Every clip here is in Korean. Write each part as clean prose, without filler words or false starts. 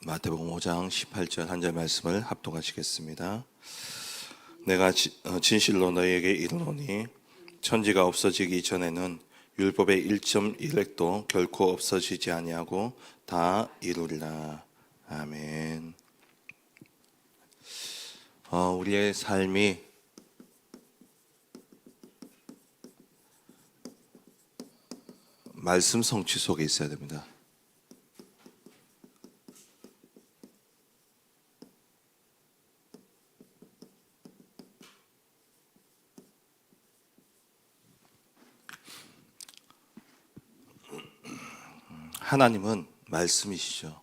마태복음 5장 18절 한 절 말씀을 합독하시겠습니다. 내가 진실로 너희에게 이르노니 천지가 없어지기 전에는 율법의 1.1획도 결코 없어지지 아니하고 다 이루리라. 아멘. 우리의 삶이 말씀 성취 속에 있어야 됩니다. 하나님은 말씀이시죠.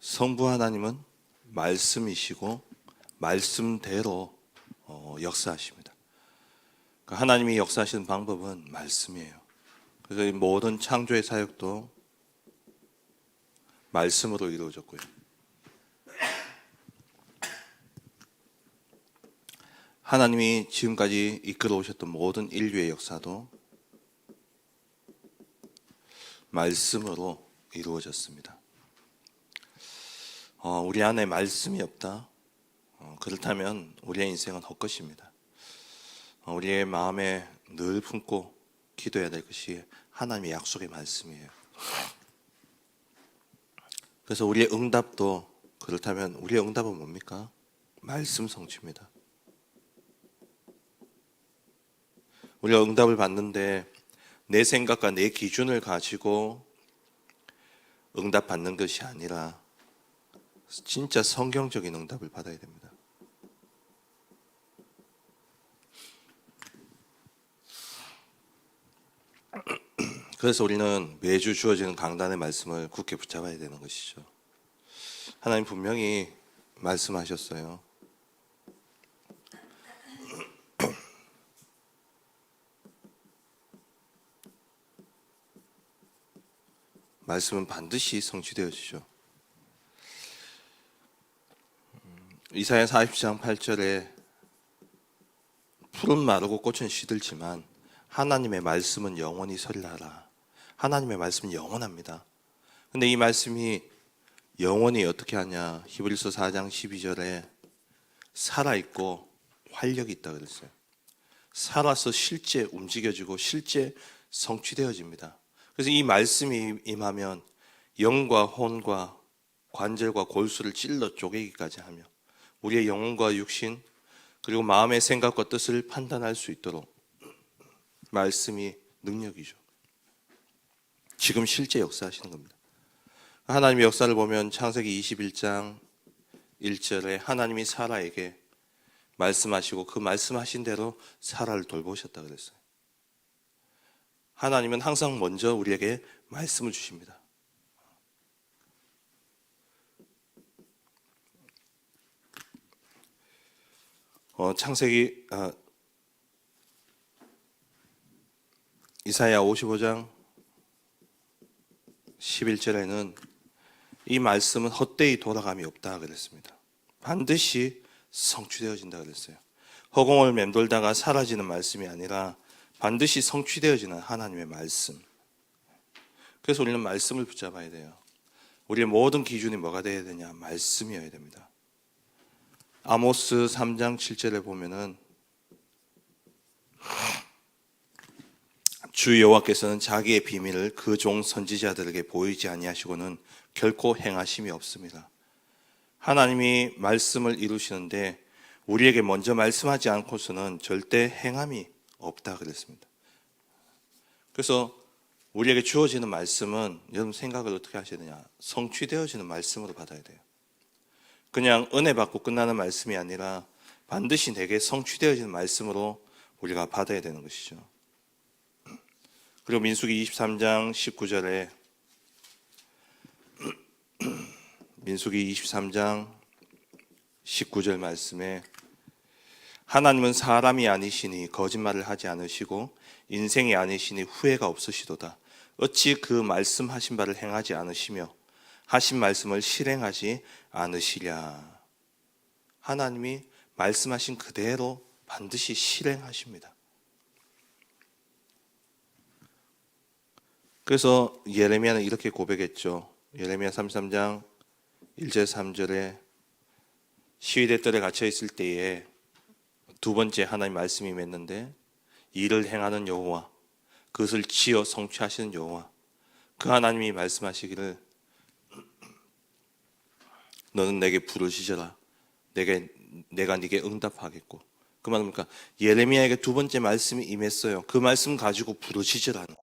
성부 하나님은 말씀이시고 말씀대로 역사하십니다. 그러니까 하나님이 역사하시는 방법은 말씀이에요. 그래서 이 모든 창조의 사역도 말씀으로 이루어졌고요. 하나님이 지금까지 이끌어 오셨던 모든 인류의 역사도 말씀으로 이루어졌습니다. 우리 안에 말씀이 없다. 그렇다면 우리의 인생은 헛것입니다. 우리의 마음에 늘 품고 기도해야 될 것이 하나님의 약속의 말씀이에요. 그래서 우리의 응답도 그렇다면 우리의 응답은 뭡니까? 말씀 성취입니다. 우리가 응답을 받는데 내 생각과 내 기준을 가지고 응답받는 것이 아니라 진짜 성경적인 응답을 받아야 됩니다. 그래서 우리는 매주 주어지는 강단의 말씀을 굳게 붙잡아야 되는 것이죠. 하나님 분명히 말씀하셨어요. 말씀은 반드시 성취되어지죠. 이사야 40장 8절에 푸른 마르고 꽃은 시들지만 하나님의 말씀은 영원히 서리라라. 하나님의 말씀은 영원합니다. 근데 이 말씀이 영원히 어떻게 하냐? 히브리서 4장 12절에 살아있고 활력이 있다 그랬어요. 살아서 실제 움직여지고 실제 성취되어집니다. 그래서 이 말씀이 임하면 영과 혼과 관절과 골수를 찔러 쪼개기까지 하며 우리의 영혼과 육신 그리고 마음의 생각과 뜻을 판단할 수 있도록 말씀이 능력이죠. 지금 실제 역사하시는 겁니다. 하나님의 역사를 보면 창세기 21장 1절에 하나님이 사라에게 말씀하시고 그 말씀하신 대로 사라를 돌보셨다 그랬어요. 하나님은 항상 먼저 우리에게 말씀을 주십니다. 이사야 55장 11절에는 이 말씀은 헛되이 돌아감이 없다 그랬습니다. 반드시 성취되어진다 그랬어요. 허공을 맴돌다가 사라지는 말씀이 아니라 반드시 성취되어지는 하나님의 말씀. 그래서 우리는 말씀을 붙잡아야 돼요. 우리의 모든 기준이 뭐가 되어야 되냐? 말씀이어야 됩니다. 아모스 3장 7절에 보면은 주 여호와께서는 자기의 비밀을 그 종 선지자들에게 보이지 아니하시고는 결코 행하심이 없습니다. 하나님이 말씀을 이루시는데 우리에게 먼저 말씀하지 않고서는 절대 행함이 없다 그랬습니다. 그래서 우리에게 주어지는 말씀은 여러분 생각을 어떻게 하셔야 되냐? 성취되어지는 말씀으로 받아야 돼요. 그냥 은혜 받고 끝나는 말씀이 아니라 반드시 내게 성취되어지는 말씀으로 우리가 받아야 되는 것이죠. 그리고 민수기 23장 19절에 민수기 23장 19절 말씀에 하나님은 사람이 아니시니 거짓말을 하지 않으시고 인생이 아니시니 후회가 없으시도다. 어찌 그 말씀하신 바를 행하지 않으시며 하신 말씀을 실행하지 않으시랴. 하나님이 말씀하신 그대로 반드시 실행하십니다. 그래서 예레미야는 이렇게 고백했죠. 예레미야 33장 1절 3절에 시위대 뜰에 갇혀 있을 때에 두 번째 하나님 말씀이 맺는데, 일을 행하는 여호와, 그것을 지어 성취하시는 여호와, 그 하나님이 말씀하시기를 너는 내게 부르짖어라, 내가 네게 응답하겠고. 그 말은 뭡니까? 예레미야에게 두 번째 말씀이 임했어요. 그 말씀 가지고 부르짖으라는,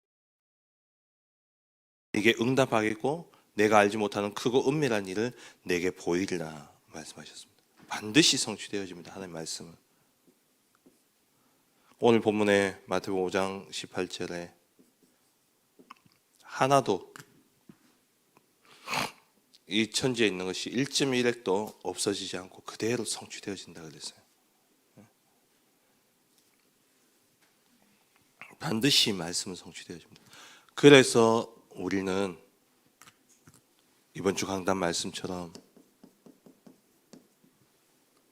네게 응답하겠고 내가 알지 못하는 크고 은밀한 일을 내게 보이리라 말씀하셨습니다. 반드시 성취되어집니다. 하나님 말씀은. 오늘 본문의 마태복음 5장 18절에 하나도 이 천지에 있는 것이 1.1핵도 없어지지 않고 그대로 성취되어진다 그랬어요. 반드시 말씀은 성취되어집니다. 그래서 우리는 이번 주 강단 말씀처럼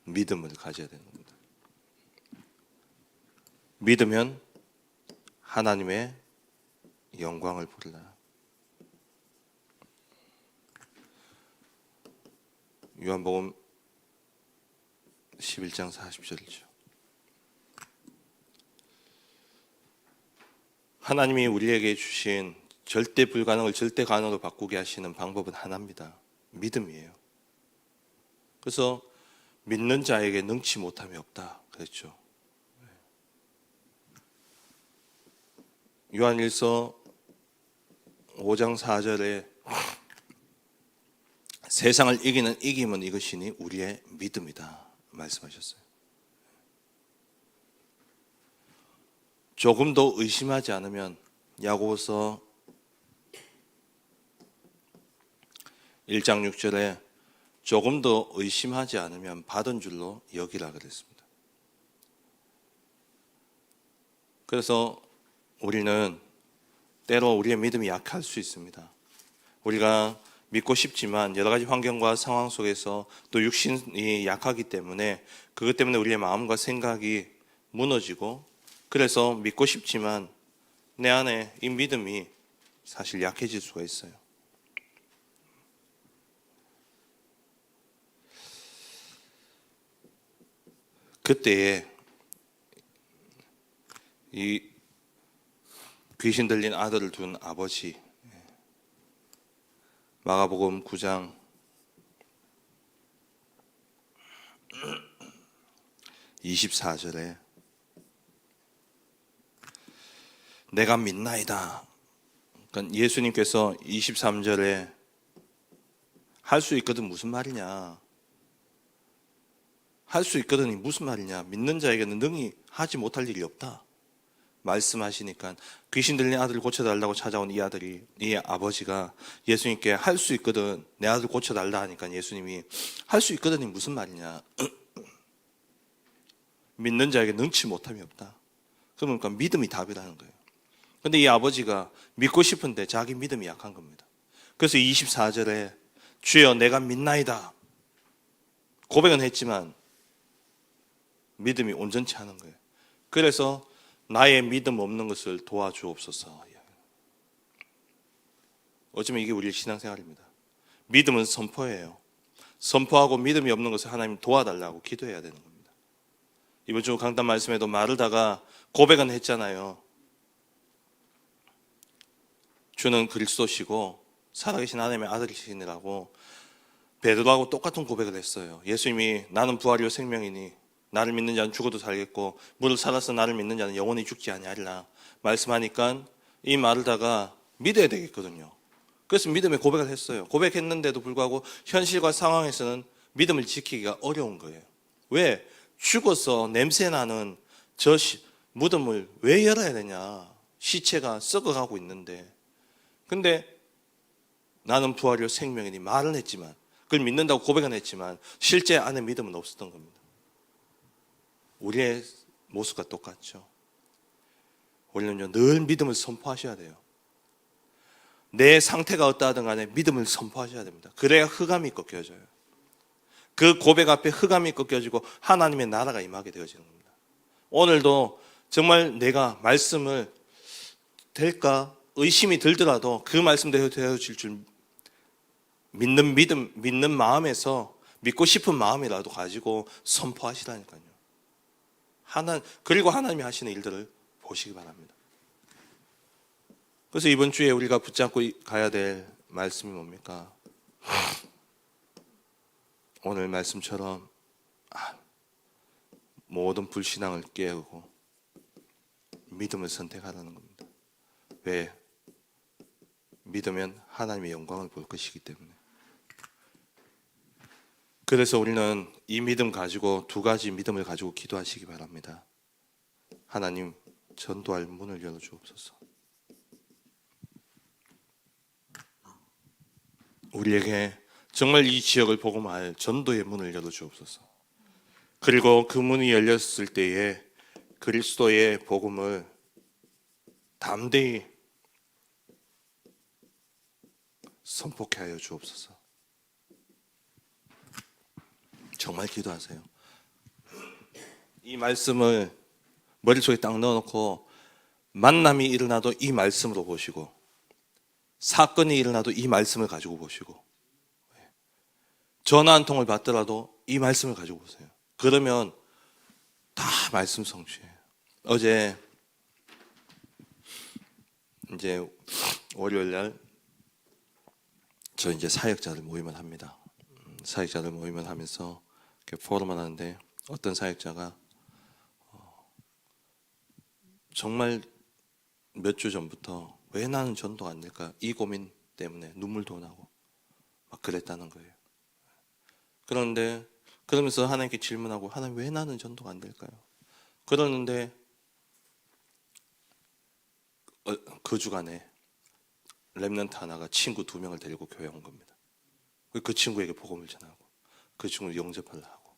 믿음을 가져야 되는 겁니다. 믿으면 하나님의 영광을 보리라. 요한복음 11장 40절이죠. 하나님이 우리에게 주신 절대 불가능을 절대 가능으로 바꾸게 하시는 방법은 하나입니다. 믿음이에요. 그래서 믿는 자에게 능치 못함이 없다 그랬죠. 요한일서 5장 4절에 세상을 이기는 이김은 이것이니 우리의 믿음이다 말씀하셨어요. 조금도 의심하지 않으면, 야고보서 1장 6절에 조금도 의심하지 않으면 받은 줄로 여기라 그랬습니다. 그래서 우리는 때로 우리의 믿음이 약할 수 있습니다. 우리가 믿고 싶지만 여러 가지 환경과 상황 속에서 또 육신이 약하기 때문에 그것 때문에 우리의 마음과 생각이 무너지고, 그래서 믿고 싶지만 내 안에 이 믿음이 사실 약해질 수가 있어요. 그때에 이 귀신 들린 아들을 둔 아버지, 마가복음 9장 24절에 내가 믿나이다. 그러니까 예수님께서 23절에 할 수 있거든 무슨 말이냐, 할 수 있거든이 무슨 말이냐, 믿는 자에게는 능히 하지 못할 일이 없다 말씀하시니까, 귀신 들린 아들을 고쳐달라고 찾아온 이 아들이, 이 아버지가 예수님께 할 수 있거든, 내 아들 고쳐달라 하니까 예수님이 할 수 있거든이 무슨 말이냐, 믿는 자에게 능치 못함이 없다. 그러니까 믿음이 답이라는 거예요. 근데 이 아버지가 믿고 싶은데 자기 믿음이 약한 겁니다. 그래서 24절에 주여 내가 믿나이다 고백은 했지만 믿음이 온전치 않은 거예요. 그래서 나의 믿음 없는 것을 도와주옵소서. 어쩌면 이게 우리의 신앙생활입니다. 믿음은 선포예요. 선포하고 믿음이 없는 것을 하나님 도와달라고 기도해야 되는 겁니다. 이번 주 강단 말씀에도 마르다가 고백은 했잖아요. 주는 그리스도시고 살아계신 하나님의 아들이시니라고 베드로하고 똑같은 고백을 했어요. 예수님이 나는 부활이요 생명이니 나를 믿는 자는 죽어도 살겠고 무릇 살아서 나를 믿는 자는 영원히 죽지 아니하리라 말씀하니까 이 마르다가 믿어야 되겠거든요. 그래서 믿음의 고백을 했어요. 고백했는데도 불구하고 현실과 상황에서는 믿음을 지키기가 어려운 거예요. 왜? 죽어서 냄새나는 저 무덤을 왜 열어야 되냐, 시체가 썩어가고 있는데. 근데 나는 부활이요 생명이니 말은 했지만, 그걸 믿는다고 고백은 했지만 실제 안에 믿음은 없었던 겁니다. 우리의 모습과 똑같죠. 우리는요 늘 믿음을 선포하셔야 돼요. 내 상태가 어떠하든 간에 믿음을 선포하셔야 됩니다. 그래야 흑암이 꺾여져요. 그 고백 앞에 흑암이 꺾여지고 하나님의 나라가 임하게 되어지는 겁니다. 오늘도 정말 내가 말씀을 될까 의심이 들더라도 그 말씀대로 되어질 줄 믿는 믿음, 믿는 마음에서 믿고 싶은 마음이라도 가지고 선포하시라니까요. 그리고 하나님이 하시는 일들을 보시기 바랍니다. 그래서 이번 주에 우리가 붙잡고 가야 될 말씀이 뭡니까? 오늘 말씀처럼 모든 불신앙을 깨우고 믿음을 선택하라는 겁니다. 왜? 믿으면 하나님의 영광을 볼 것이기 때문에. 그래서 우리는 이 믿음 가지고 두 가지 믿음을 가지고 기도하시기 바랍니다. 하나님, 전도할 문을 열어주옵소서. 우리에게 정말 이 지역을 복음할 전도의 문을 열어주옵소서. 그리고 그 문이 열렸을 때에 그리스도의 복음을 담대히 선포케 하여 주옵소서. 정말 기도하세요. 이 말씀을 머릿속에 딱 넣어놓고 만남이 일어나도 이 말씀으로 보시고 사건이 일어나도 이 말씀을 가지고 보시고 전화 한 통을 받더라도 이 말씀을 가지고 보세요. 그러면 다 말씀 성취예요. 어제 이제 월요일 날 저 이제 사역자들 모임을 합니다. 사역자들 모임을 하면서 이렇게 포럼을 하는데 어떤 사역자가 정말 몇 주 전부터 왜 나는 전도가 안 될까? 이 고민 때문에 눈물도 나고 막 그랬다는 거예요. 그런데 그러면서 하나님께 질문하고 하나님 왜 나는 전도가 안 될까요? 그러는데 그 주간에 렘넌트 하나가 친구 2명을 데리고 교회 온 겁니다. 그 친구에게 복음을 전하고 그 친구를 영접하려 하고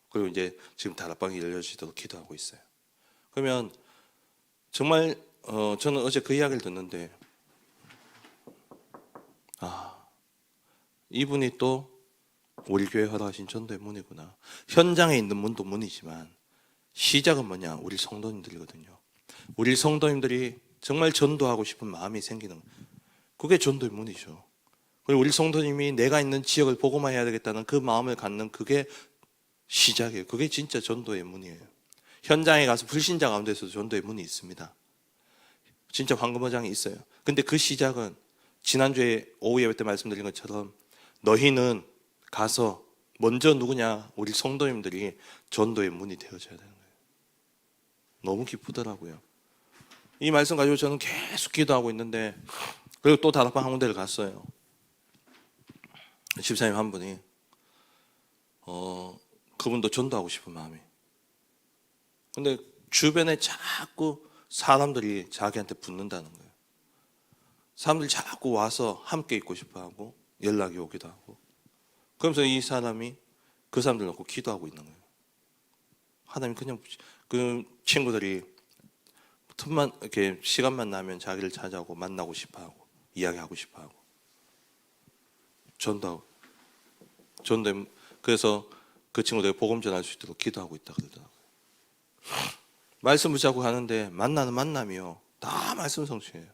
그리고 이제 지금 다락방이 열려지도록 기도하고 있어요. 그러면 정말 저는 어제 그 이야기를 듣는데 이분이 또 우리 교회 허락하신 전도의 문이구나. 현장에 있는 문도 문이지만 시작은 뭐냐? 우리 성도님들이거든요. 우리 성도님들이 정말 전도하고 싶은 마음이 생기는 그게 전도의 문이죠. 그리고 우리 성도님이 내가 있는 지역을 복음화해야 되겠다는 그 마음을 갖는 그게 시작이에요. 그게 진짜 전도의 문이에요. 현장에 가서 불신자 가운데서도 전도의 문이 있습니다. 진짜 황금어장이 있어요. 근데 그 시작은 지난주에 오후 예배 때 말씀드린 것처럼 너희는 가서 먼저 누구냐? 우리 성도님들이 전도의 문이 되어져야 되는 거예요. 너무 기쁘더라고요. 이 말씀 가지고 저는 계속 기도하고 있는데 그리고 또 다락방 한 군데를 갔어요. 집사님 한 분이 그분도 전도하고 싶은 마음이. 근데 주변에 자꾸 사람들이 자기한테 붙는다는 거예요. 사람들이 자꾸 와서 함께 있고 싶어하고 연락이 오기도 하고. 그러면서 이 사람이 그 사람들 놓고 기도하고 있는 거예요. 하나님 그냥 그 친구들이 틈만 이렇게 시간만 나면 자기를 찾아오고 만나고 싶어하고 이야기하고 싶어하고 전도하고 그래서 그 친구들이 복음 전할 수 있도록 기도하고 있다 그러더라고요. 말씀 붙잡고 가는데 만나는 만남이요 다 말씀 성취예요.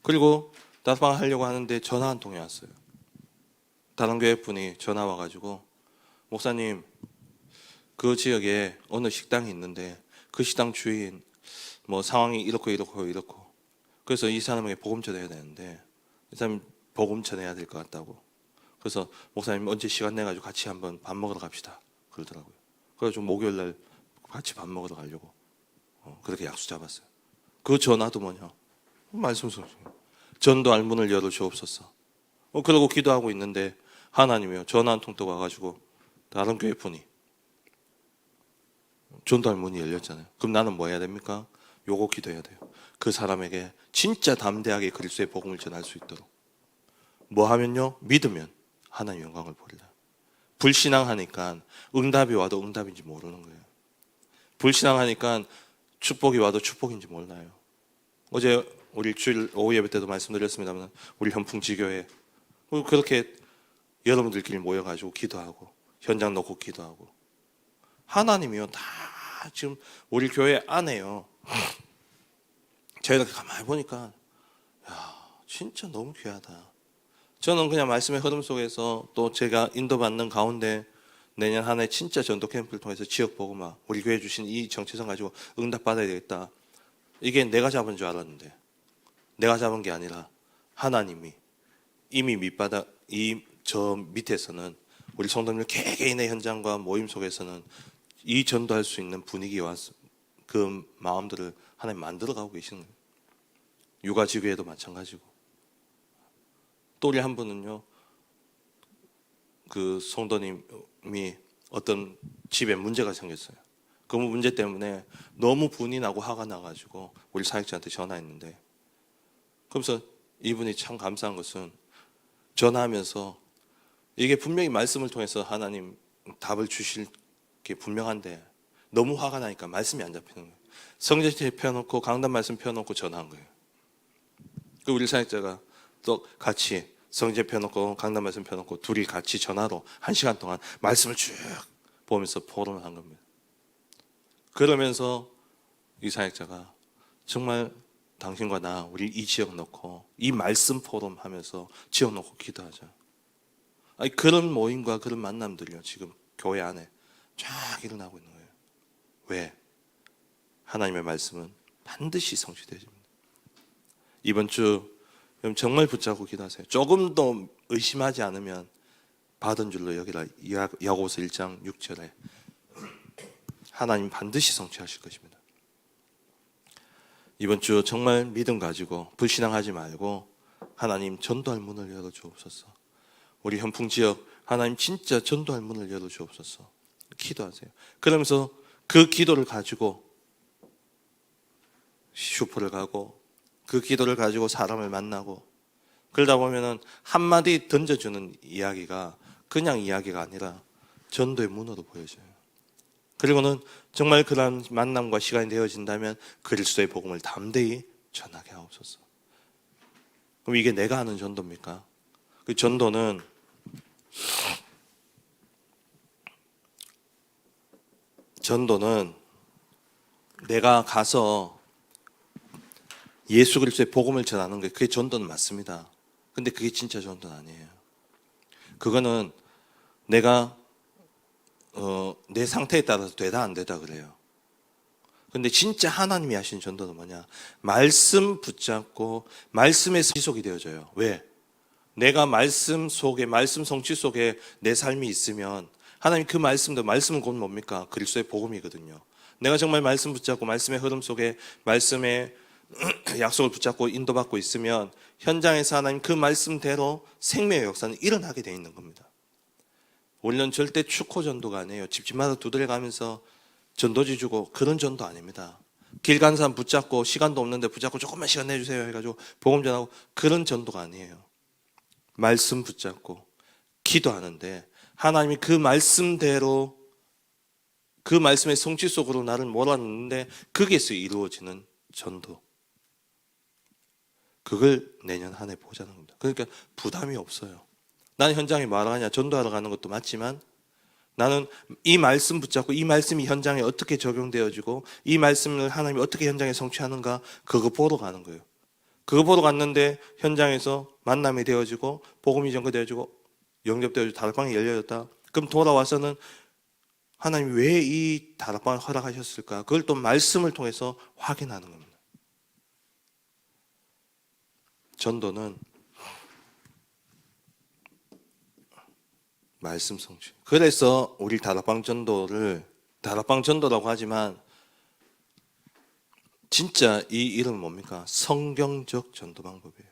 그리고 다락방 하려고 하는데 전화 한 통이 왔어요. 다른 교회 분이 전화 와가지고 목사님 그 지역에 어느 식당이 있는데 그 식당 주인 뭐 상황이 이렇고 그래서 이 사람에게 복음 전해야 되는데 이 사람이 복음 전해야 될 것 같다고. 그래서 목사님 언제 시간 내가지고 같이 한번 밥 먹으러 갑시다 그러더라고요. 그래가지고 목요일 날 같이 밥 먹으러 가려고 그렇게 약속 잡았어요. 그 전화도 뭐냐? 말씀 성취. 전도할 문을 열어 주옵소서. 그러고 기도하고 있는데 하나님이요 전화 한 통 또 와가지고 다른 교회 분이 전도할 문이 열렸잖아요. 그럼 나는 뭐 해야 됩니까? 요거 기도해야 돼요. 그 사람에게 진짜 담대하게 그리스도의 복음을 전할 수 있도록. 뭐 하면요? 믿으면 하나님 영광을 보리라. 불신앙하니까 응답이 와도 응답인지 모르는 거예요. 불신앙하니까 축복이 와도 축복인지 몰라요. 어제 우리 주일 오후 예배 때도 말씀드렸습니다만 우리 현풍지교회 그렇게 여러분들끼리 모여가지고 기도하고 현장 놓고 기도하고 하나님이요 다 지금 우리 교회 안에요 제가 가만히 보니까 진짜 너무 귀하다. 저는 그냥 말씀의 흐름 속에서 또 제가 인도받는 가운데 내년 한 해 진짜 전도 캠프를 통해서 지역 복음화, 우리 교회 주신 이 정체성 가지고 응답받아야 되겠다. 이게 내가 잡은 줄 알았는데 내가 잡은 게 아니라 하나님이 이미 밑바닥 저 밑에서는 우리 성도님들 개개인의 현장과 모임 속에서는 이 전도할 수 있는 분위기와 그 마음들을 하나님 만들어가고 계시는 거예요. 육아지교회도 마찬가지고. 또 우리 한 분은요, 그 성도님이 어떤 집에 문제가 생겼어요. 그 문제 때문에 너무 분이 나고 화가 나가지고 우리 사역자한테 전화했는데, 그러면서 이분이 참 감사한 것은 전화하면서 이게 분명히 말씀을 통해서 하나님 답을 주실 게 분명한데 너무 화가 나니까 말씀이 안 잡히는 거예요. 성전체 펴놓고 강단 말씀 펴놓고 전화한 거예요. 그 우리 사역자가 또 같이 성전 펴놓고 강단 말씀 펴놓고 둘이 같이 전화로 1시간 동안 말씀을 쭉 보면서 포럼을 한 겁니다. 그러면서 이 사역자가 정말 당신과 나 우리 이 지역 놓고 이 말씀 포럼 하면서 지역 놓고 기도하자. 아니, 그런 모임과 그런 만남들이요 지금 교회 안에 쫙 일어나고 있는 거예요. 왜? 하나님의 말씀은 반드시 성취되어집니다. 이번 주 정말 붙잡고 기도하세요. 조금 더 의심하지 않으면 받은 줄로 여기라. 야고보서 1장 6절에 하나님 반드시 성취하실 것입니다. 이번 주 정말 믿음 가지고 불신앙하지 말고 하나님 전도할 문을 열어주옵소서. 우리 현풍 지역 하나님 진짜 전도할 문을 열어주옵소서. 기도하세요. 그러면서 그 기도를 가지고 슈퍼를 가고 그 기도를 가지고 사람을 만나고 그러다 보면은 한마디 던져주는 이야기가 그냥 이야기가 아니라 전도의 문으로 보여져요. 그리고는 정말 그런 만남과 시간이 되어진다면 그리스도의 복음을 담대히 전하게 하옵소서. 그럼 이게 내가 하는 전도입니까? 그 전도는 내가 가서 예수 그리스도의 복음을 전하는 게 그게 전도는 맞습니다. 근데 그게 진짜 전도는 아니에요. 그거는 내가 내 상태에 따라서 되다 안 되다 그래요. 근데 진짜 하나님이 하신 전도는 뭐냐? 말씀 붙잡고 말씀에 지속이 되어져요. 왜? 내가 말씀 속에, 말씀 성취 속에 내 삶이 있으면 하나님 그 말씀도, 말씀은 곧 뭡니까? 그리스도의 복음이거든요. 내가 정말 말씀 붙잡고 말씀의 흐름 속에 말씀의 약속을 붙잡고 인도받고 있으면 현장에서 하나님 그 말씀대로 생명의 역사는 일어나게 돼 있는 겁니다. 우리는 절대 축호 전도가 아니에요. 집집마다 두드려 가면서 전도지 주고 그런 전도 아닙니다. 길 가는 사람 붙잡고 시간도 없는데 붙잡고 조금만 시간 내주세요 해가지고 복음 전하고 그런 전도가 아니에요. 말씀 붙잡고 기도하는데 하나님이 그 말씀대로 그 말씀의 성취 속으로 나를 몰아넣는데 거기에서 이루어지는 전도. 그걸 내년 한 해 보자는 겁니다. 그러니까 부담이 없어요. 나는 현장에 뭐하러 가냐? 전도하러 가는 것도 맞지만 나는 이 말씀 붙잡고 이 말씀이 현장에 어떻게 적용되어지고 이 말씀을 하나님이 어떻게 현장에 성취하는가 그거 보러 가는 거예요. 그거 보러 갔는데 현장에서 만남이 되어지고 복음이 전거되어지고 영접되어지고 다락방이 열려졌다. 그럼 돌아와서는 하나님이 왜 이 다락방을 허락하셨을까? 그걸 또 말씀을 통해서 확인하는 겁니다. 전도는 말씀 성취. 그래서 우리 다락방 전도라고 하지만 진짜 이 이름은 뭡니까? 성경적 전도 방법이에요.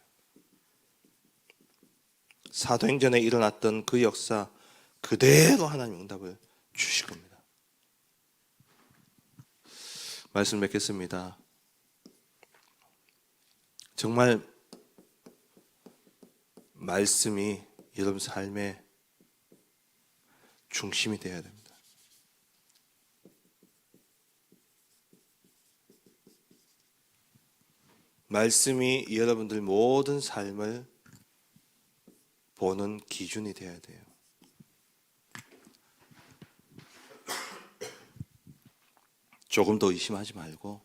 사도행전에 일어났던 그 역사 그대로 하나님 응답을 주실 겁니다. 말씀 맺겠습니다. 정말 말씀이 여러분 삶의 중심이 되어야 됩니다. 말씀이 여러분들 모든 삶을 보는 기준이 되어야 돼요. 조금 더 의심하지 말고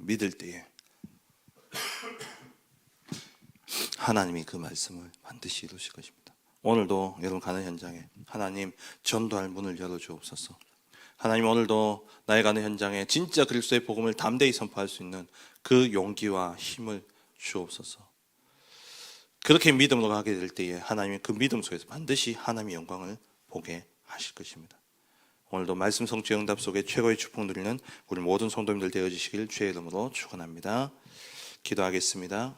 믿을 때에 하나님이 그 말씀을 반드시 이루실 것입니다. 오늘도 여러분 가는 현장에 하나님 전도할 문을 열어주옵소서. 하나님 오늘도 나의 가는 현장에 진짜 그리스도의 복음을 담대히 선포할 수 있는 그 용기와 힘을 주옵소서. 그렇게 믿음으로 가게 될 때에 하나님이 그 믿음 속에서 반드시 하나님의 영광을 보게 하실 것입니다. 오늘도 말씀 성취 응답 속에 최고의 축복 누리는 우리 모든 성도님들 되어주시길 주의 이름으로 축원합니다. 기도하겠습니다.